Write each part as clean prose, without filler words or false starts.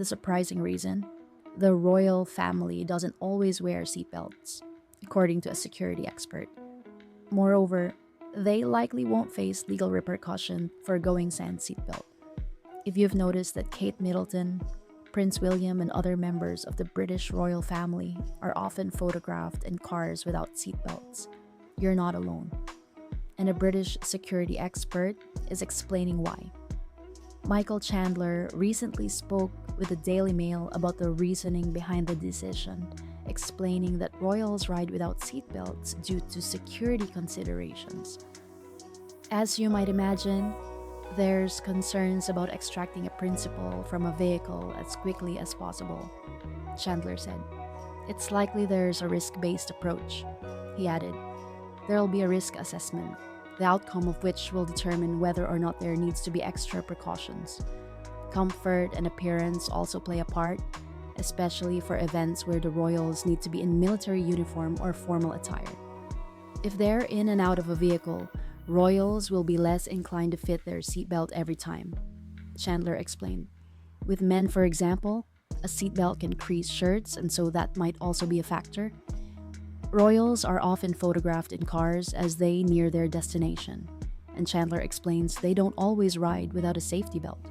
the surprising reason: the royal family doesn't always wear seatbelts, according to a security expert. Moreover, they likely won't face legal repercussion for going sans seatbelt. If you've noticed that Kate Middleton, Prince William, and other members of the British royal family are often photographed in cars without seatbelts, you're not alone. And a British security expert is explaining why. Michael Chandler recently spoke with the Daily Mail about the reasoning behind the decision, explaining that royals ride without seatbelts due to security considerations. As you might imagine, there's concerns about extracting a principal from a vehicle as quickly as possible, Chandler said. It's likely there's a risk-based approach, he added. There'll be a risk assessment, the outcome of which will determine whether or not there needs to be extra precautions. Comfort and appearance also play a part, especially for events where the royals need to be in military uniform or formal attire. If they're in and out of a vehicle, royals will be less inclined to fit their seatbelt every time, Chandler explained. With men, for example, a seatbelt can crease shirts, and so that might also be a factor. Royals are often photographed in cars as they near their destination, and Chandler explains they don't always ride without a safety belt.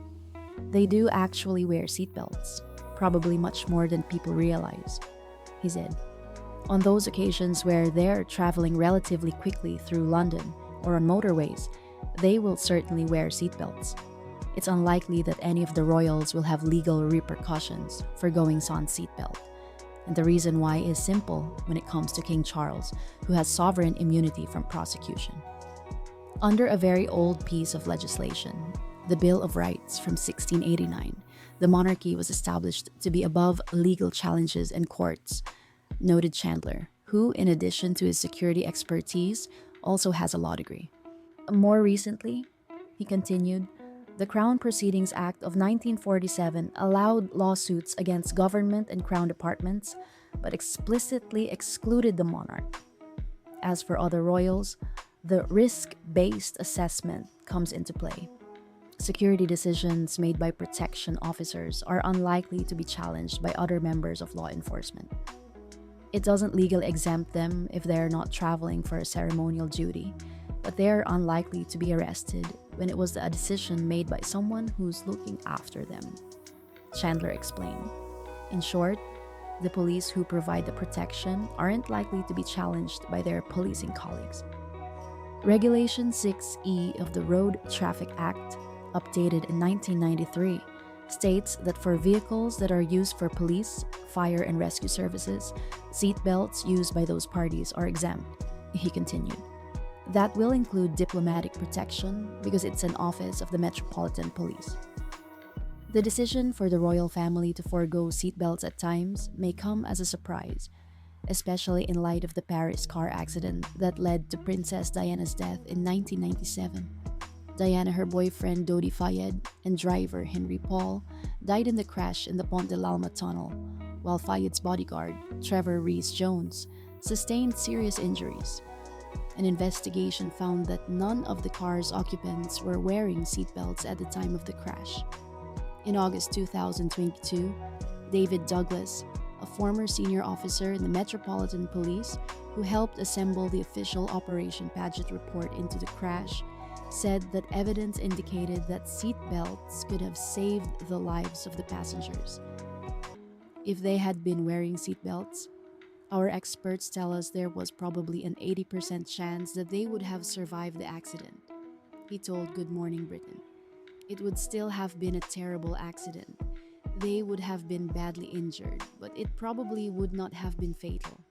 They do actually wear seatbelts, probably much more than people realize, he said. On those occasions where they're traveling relatively quickly through London or on motorways, they will certainly wear seatbelts. It's unlikely that any of the royals will have legal repercussions for going sans seatbelt. And the reason why is simple when it comes to King Charles, who has sovereign immunity from prosecution. Under a very old piece of legislation, the Bill of Rights from 1689, the monarchy was established to be above legal challenges in courts, noted Chandler, who, in addition to his security expertise, also has a law degree. More recently, he continued, the Crown Proceedings Act of 1947 allowed lawsuits against government and crown departments, but explicitly excluded the monarch. As for other royals, the risk-based assessment comes into play. Security decisions made by protection officers are unlikely to be challenged by other members of law enforcement. It doesn't legally exempt them if they're not traveling for a ceremonial duty, but they are unlikely to be arrested when it was a decision made by someone who's looking after them, Chandler explained. In short, the police who provide the protection aren't likely to be challenged by their policing colleagues. Regulation 6E of the Road Traffic Act, updated in 1993, states that for vehicles that are used for police, fire, and rescue services, seatbelts used by those parties are exempt, he continued. That will include diplomatic protection because it's an office of the Metropolitan Police. The decision for the royal family to forego seatbelts at times may come as a surprise, especially in light of the Paris car accident that led to Princess Diana's death in 1997. Diana, her boyfriend Dodi Fayed, and driver Henry Paul died in the crash in the Pont de l'Alma tunnel, while Fayed's bodyguard, Trevor Rees-Jones, sustained serious injuries. An investigation found that none of the car's occupants were wearing seatbelts at the time of the crash. In August 2022, David Douglas, a former senior officer in the Metropolitan Police who helped assemble the official Operation Paget report into the crash, said that evidence indicated that seatbelts could have saved the lives of the passengers. If they had been wearing seatbelts, our experts tell us there was probably an 80% chance that they would have survived the accident, he told Good Morning Britain. It would still have been a terrible accident. They would have been badly injured, but it probably would not have been fatal.